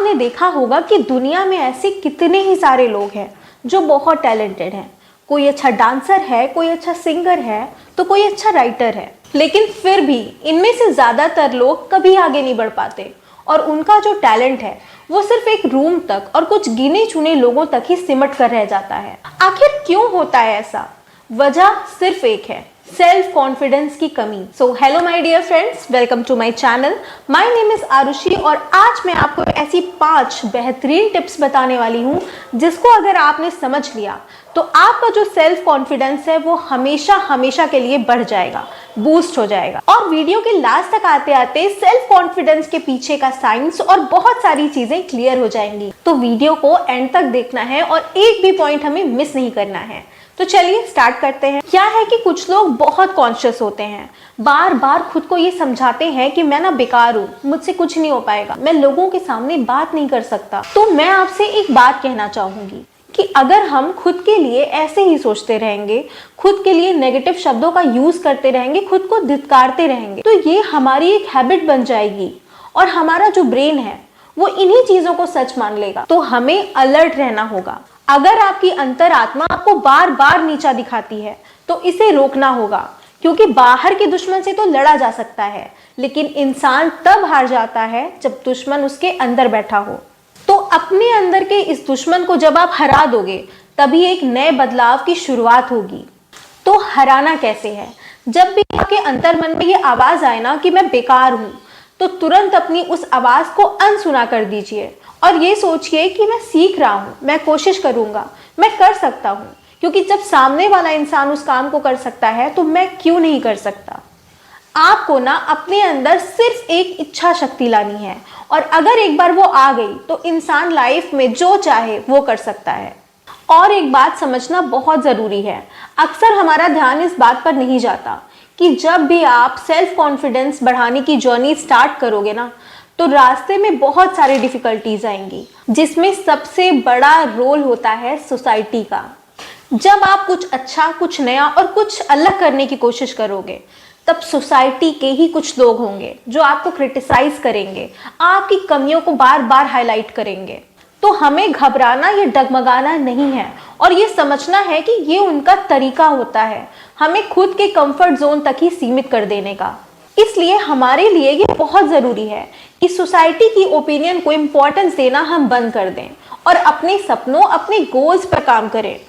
आपने देखा होगा कि दुनिया में ऐसे कितने ही सारे लोग हैं जो बहुत टैलेंटेड हैं। कोई अच्छा डांसर है, कोई अच्छा सिंगर है, तो कोई अच्छा राइटर है। लेकिन फिर भी इनमें से ज़्यादातर लोग कभी आगे नहीं बढ़ पाते और उनका जो टैलेंट है वो सिर्फ एक रूम तक और कुछ गिने चुने लोगों तक ही सिमट कर रह जाता है। आखिर क्यों होता है ऐसा? वजह सिर्फ एक है, सेल्फ कॉन्फिडेंस की कमी। So hello my dear friends, welcome to my channel. My name is Arushi और आज मैं आपको ऐसी 5 बेहतरीन टिप्स बताने वाली हूँ जिसको अगर आपने समझ लिया तो आपका जो सेल्फ कॉन्फिडेंस है वो हमेशा हमेशा के लिए बढ़ जाएगा, बूस्ट हो जाएगा। और वीडियो के लास्ट तक आते आते सेल्फ कॉन्फिडेंस के पीछे का साइंस और बहुत सारी चीजें क्लियर हो जाएंगी। तो वीडियो को एंड तक देखना है और एक भी पॉइंट हमें मिस नहीं करना है। तो चलिए स्टार्ट करते हैं। क्या है कि कुछ लोग बहुत कॉन्शियस होते हैं, बार बार खुद को ये समझाते हैं कि मैं ना बेकार हूँ, मुझसे कुछ नहीं हो पाएगा, मैं लोगों के सामने बात नहीं कर सकता। तो मैं आपसे एक बात कहना चाहूंगी कि अगर हम खुद के लिए ऐसे ही सोचते रहेंगे, खुद के लिए नेगेटिव शब्दों का यूज करते रहेंगे, खुद को धिक्कारते रहेंगे, तो ये हमारी एक हैबिट बन जाएगी और हमारा जो ब्रेन है वो इन्हीं चीजों को सच मान लेगा। तो हमें अलर्ट रहना होगा। अगर आपकी अंतरात्मा आपको बार बार नीचा दिखाती है तो इसे रोकना होगा, क्योंकि बाहर के दुश्मन से तो लड़ा जा सकता है लेकिन इंसान तब हार जाता है जब दुश्मन उसके अंदर बैठा हो। तो अपने अंदर के इस दुश्मन को जब आप हरा दोगे तभी एक नए बदलाव की शुरुआत होगी। तो हराना कैसे है? जब भी आपके अंतर मन में ये आवाज आए ना कि मैं बेकार हूं, तो तुरंत अपनी उस आवाज को अनसुना कर दीजिए और ये सोचिए कि मैं सीख रहा हूं, मैं कोशिश करूंगा, मैं कर सकता हूं, क्योंकि जब सामने वाला इंसान उस काम को कर सकता है तो मैं क्यों नहीं कर सकता। आपको ना अपने अंदर सिर्फ एक इच्छा शक्ति लानी है और अगर एक बार वो आ गई तो इंसान लाइफ में जो चाहे वो कर सकता है। और एक बात समझना बहुत जरूरी है, अक्सर हमारा ध्यान इस बात पर नहीं जाता कि जब भी आप सेल्फ कॉन्फिडेंस बढ़ाने की जर्नी स्टार्ट करोगे ना, तो रास्ते में बहुत सारी डिफिकल्टीज आएंगी, जिसमें सबसे बड़ा रोल होता है सोसाइटी का। जब आप कुछ अच्छा, कुछ नया और कुछ अलग करने की कोशिश करोगे, तब सोसाइटी के ही कुछ लोग होंगे जो आपको क्रिटिसाइज करेंगे, आपकी कमियों को बार बार हाईलाइट करेंगे। तो हमें घबराना या डगमगाना नहीं है और ये समझना है कि ये उनका तरीका होता है हमें खुद के कंफर्ट जोन तक ही सीमित कर देने का। इसलिए हमारे लिए ये बहुत जरूरी है कि सोसाइटी की ओपिनियन को इम्पोर्टेंस देना हम बंद कर दें और अपने सपनों, अपने गोल्स पर काम करें,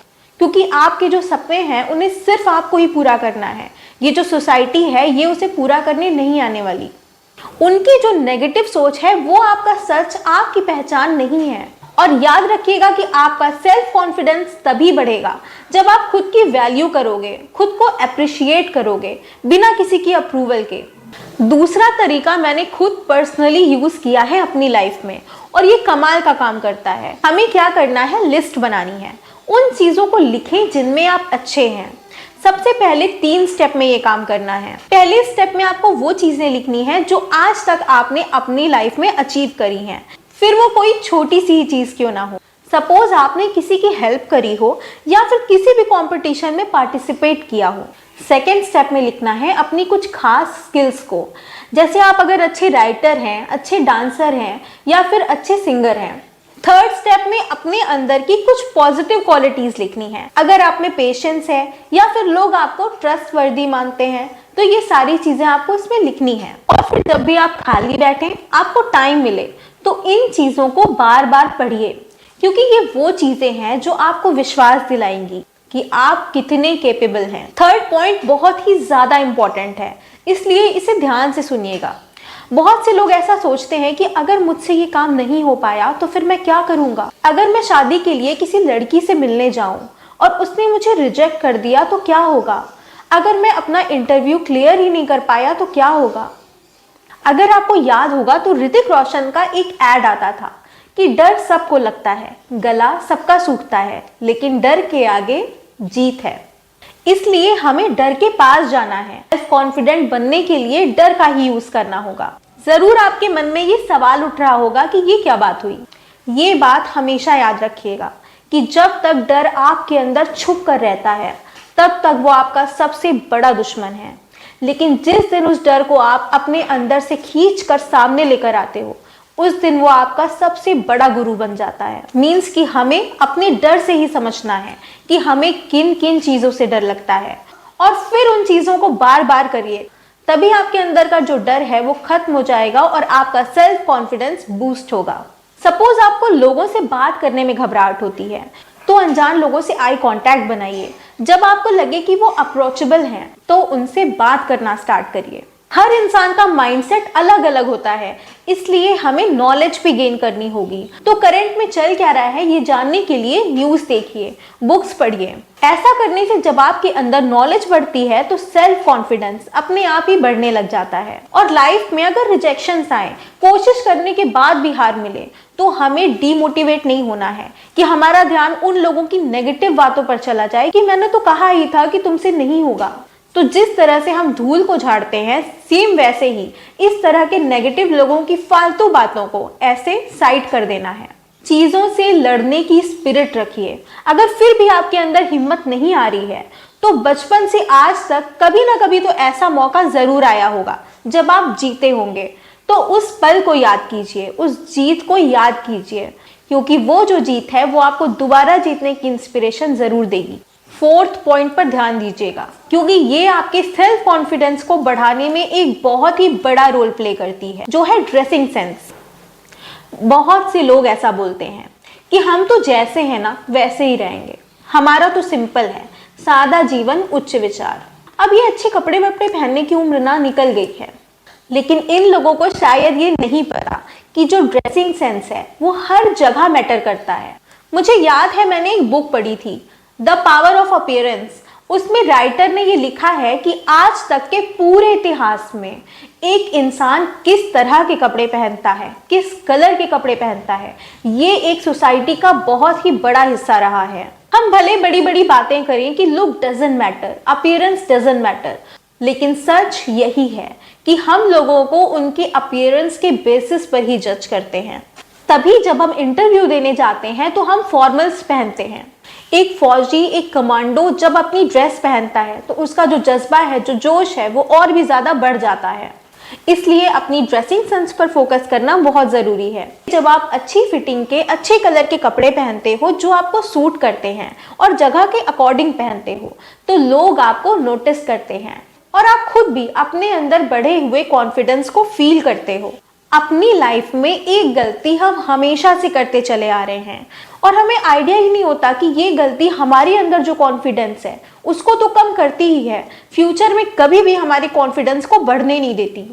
क्योंकि आपके जो सपने हैं उन्हें सिर्फ आपको ही पूरा करना है। ये जो सोसाइटी है ये उसे पूरा करने नहीं आने वाली। उनकी जो नेगेटिव सोच है वो आपका सच, आपकी पहचान नहीं है। और याद रखिएगा कि आपका सेल्फ कॉन्फिडेंस तभी बढ़ेगा जब आप खुद की वैल्यू करोगे, खुद को अप्रिशिएट करोगे बिना किसी की अप्रूवल के। दूसरा तरीका मैंने खुद पर्सनली यूज किया है अपनी लाइफ में और ये कमाल का काम करता है। हमें क्या करना है, लिस्ट बनानी है। उन चीजों को लिखें जिनमें आप अच्छे हैं। सबसे पहले 3 स्टेप में ये काम करना है। पहले स्टेप में आपको वो चीजें लिखनी है जो आज तक आपने अपनी लाइफ में अचीव करी हैं, फिर वो कोई छोटी सी ही चीज क्यों ना हो। सपोज आपने किसी की हेल्प करी हो या फिर किसी भी कंपटीशन में पार्टिसिपेट किया हो। सेकेंड स्टेप में लिखना है अपनी कुछ खास स्किल्स को, जैसे आप अगर अच्छे राइटर हैं, अच्छे डांसर हैं या फिर अच्छे सिंगर हैं। थर्ड स्टेप में अपने अंदर की कुछ पॉजिटिव क्वालिटीज लिखनी है। अगर आप में पेशेंस है या फिर लोग आपको ट्रस्टवर्दी मानते हैं तो ये सारी चीजें आपको इसमें लिखनी है। और फिर जब भी आप खाली बैठे, आपको टाइम मिले, तो इन चीजों को बार बार पढ़िए, क्योंकि ये वो चीजें हैं जो आपको विश्वास दिलाएंगी कि आप कितने कैपेबल हैं। थर्ड पॉइंट बहुत ही ज्यादा इंपॉर्टेंट है, इसलिए इसे ध्यान से सुनिएगा। बहुत से लोग ऐसा सोचते हैं कि अगर मुझसे ये काम नहीं हो पाया तो फिर मैं क्या करूंगा। अगर मैं शादी के लिए किसी लड़की से मिलने जाऊं और उसने मुझे रिजेक्ट कर दिया तो क्या होगा। अगर मैं अपना इंटरव्यू क्लियर ही नहीं कर पाया तो क्या होगा। अगर आपको याद होगा तो ऋतिक रोशन का एक एड आता था कि डर सबको लगता है, गला सबका सूखता है, लेकिन डर के आगे जीत है। इसलिए हमें डर के पास जाना है। सेल्फ कॉन्फिडेंट बनने के लिए डर का ही यूज करना होगा। जरूर आपके मन में ये सवाल उठ रहा होगा कि ये क्या बात हुई। ये बात हमेशा याद रखिएगा कि जब तक डर आपके अंदर छुप कर रहता है तब तक वो आपका सबसे बड़ा दुश्मन है। लेकिन जिस दिन उस डर को आप अपने अंदर से खींच कर सामने लेकर आते हो, उस दिन वो आपका सबसे बड़ा गुरु बन जाता है। मीन्स कि हमें अपने डर से ही समझना है कि हमें किन किन चीजों से डर लगता है और फिर उन चीजों को बार बार करिए, तभी आपके अंदर का जो डर है वो खत्म हो जाएगा और आपका सेल्फ कॉन्फिडेंस बूस्ट होगा। सपोज आपको लोगों से बात करने में घबराहट होती है, तो अनजान लोगों से आई कांटेक्ट बनाइए। जब आपको लगे कि वो अप्रोचेबल हैं, तो उनसे बात करना स्टार्ट करिए। हर इंसान का माइंडसेट अलग अलग होता है, इसलिए हमें नॉलेज भी गेन करनी होगी। तो करंट में चल क्या रहा है ये जानने के लिए न्यूज़ देखिए, बुक्स पढ़िए। ऐसा करने से जब आपके अंदर नॉलेज बढ़ती है तो सेल्फ कॉन्फिडेंस अपने आप ही बढ़ने लग जाता है। और लाइफ में अगर रिजेक्शंस आए, कोशिश करने के बाद भी हार मिले, तो हमें डीमोटिवेट नहीं होना है कि हमारा ध्यान उन लोगों की नेगेटिव बातों पर चला जाए कि मैंने तो कहा ही था कि तुमसे नहीं होगा। तो जिस तरह से हम धूल को झाड़ते हैं, सेम वैसे ही इस तरह के नेगेटिव लोगों की फालतू बातों को ऐसे साइड कर देना है। चीजों से लड़ने की स्पिरिट रखिए। अगर फिर भी आपके अंदर हिम्मत नहीं आ रही है, तो बचपन से आज तक कभी ना कभी तो ऐसा मौका जरूर आया होगा जब आप जीते होंगे। तो उस पल को याद कीजिए, उस जीत को याद कीजिए, क्योंकि वो जो जीत है वो आपको दोबारा जीतने की इंस्पिरेशन जरूर देगी। फोर्थ पॉइंट पर ध्यान दीजिएगा, क्योंकि ये आपके सेल्फ कॉन्फिडेंस को बढ़ाने में एक बहुत ही बड़ा रोल प्ले करती है, जो है ड्रेसिंग सेंस। बहुत से लोग ऐसा बोलते हैं कि हम तो जैसे हैं ना वैसे ही रहेंगे, हमारा तो सिंपल है, सादा जीवन उच्च विचार। अब ये अच्छे कपड़े वपड़े पहनने की उम्र ना निकल गई है, लेकिन इन लोगों को शायद ये नहीं पता कि जो ड्रेसिंग सेंस है वो हर जगह मैटर करता है। मुझे याद है मैंने एक बुक पढ़ी थी, द पावर ऑफ अपीयरेंस। उसमें राइटर ने ये लिखा है कि आज तक के पूरे इतिहास में एक इंसान किस तरह के कपड़े पहनता है, किस कलर के कपड़े पहनता है, ये एक सोसाइटी का बहुत ही बड़ा हिस्सा रहा है। हम भले बड़ी बड़ी बातें करें कि look doesn't matter, appearance doesn't matter, लेकिन सच यही है कि हम लोगों को उनके अपीयरेंस के बेसिस पर ही जज करते हैं। तभी जब हम इंटरव्यू देने जाते हैं तो हम फॉर्मल्स पहनते हैं। एक फौजी, एक कमांडो जब अपनी ड्रेस पहनता है तो उसका जो जज्बा है, जो जोश है, वो और भी ज्यादा बढ़ जाता है। इसलिए अपनी ड्रेसिंग सेंस पर फोकस करना बहुत जरूरी है। जब आप अच्छी फिटिंग के, अच्छे कलर के कपड़े पहनते हो जो आपको सूट करते हैं और जगह के अकॉर्डिंग पहनते हो, तो लोग आपको नोटिस करते हैं और आप खुद भी अपने अंदर बढ़े हुए कॉन्फिडेंस को फील करते हो। अपनी लाइफ में एक गलती हम हमेशा से करते चले आ रहे हैं और हमें आइडिया ही नहीं होता कि ये गलती हमारे अंदर जो कॉन्फिडेंस है उसको तो कम करती ही है, फ्यूचर में कभी भी हमारे कॉन्फिडेंस को बढ़ने नहीं देती।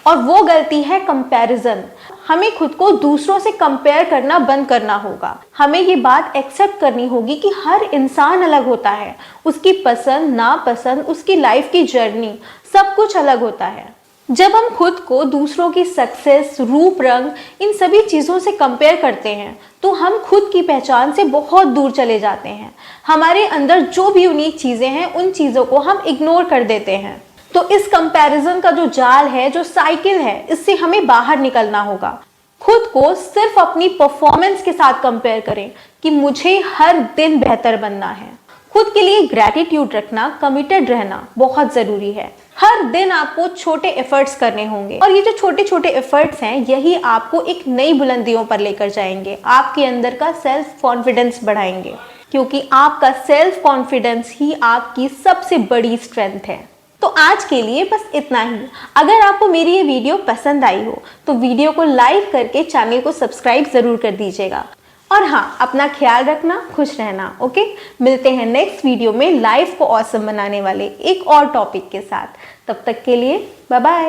और वो गलती है कंपैरिजन। हमें खुद को दूसरों से कंपेयर करना बंद करना होगा। हमें ये बात एक्सेप्ट करनी होगी कि हर इंसान अलग होता है, उसकी पसंद नापसंद, उसकी लाइफ की जर्नी, सब कुछ अलग होता है। जब हम खुद को दूसरों की सक्सेस, रूप रंग, इन सभी चीज़ों से कंपेयर करते हैं तो हम खुद की पहचान से बहुत दूर चले जाते हैं। हमारे अंदर जो भी यूनिक चीज़ें हैं उन चीज़ों को हम इग्नोर कर देते हैं। तो इस कंपैरिजन का जो जाल है, जो साइकिल है, इससे हमें बाहर निकलना होगा। खुद को सिर्फ अपनी परफॉर्मेंस के साथ कंपेयर करें कि मुझे हर दिन बेहतर बनना है। खुद के लिए ग्रैटिट्यूड रखना, कमिटेड रहना बहुत जरूरी है। हर दिन आपको छोटे एफर्ट्स करने होंगे और ये जो छोटे छोटे एफर्ट्स हैं यही आपको एक नई बुलंदियों पर लेकर जाएंगे, आपके अंदर का सेल्फ कॉन्फिडेंस बढ़ाएंगे, क्योंकि आपका सेल्फ कॉन्फिडेंस ही आपकी सबसे बड़ी स्ट्रेंथ है। तो आज के लिए बस इतना ही। अगर आपको मेरी ये वीडियो पसंद आई हो तो वीडियो को लाइक करके चैनल को सब्सक्राइब जरूर कर दीजिएगा। और हाँ, अपना ख्याल रखना, खुश रहना। ओके, मिलते हैं नेक्स्ट वीडियो में लाइफ को ऑसम बनाने वाले एक और टॉपिक के साथ। तब तक के लिए बाय बाय।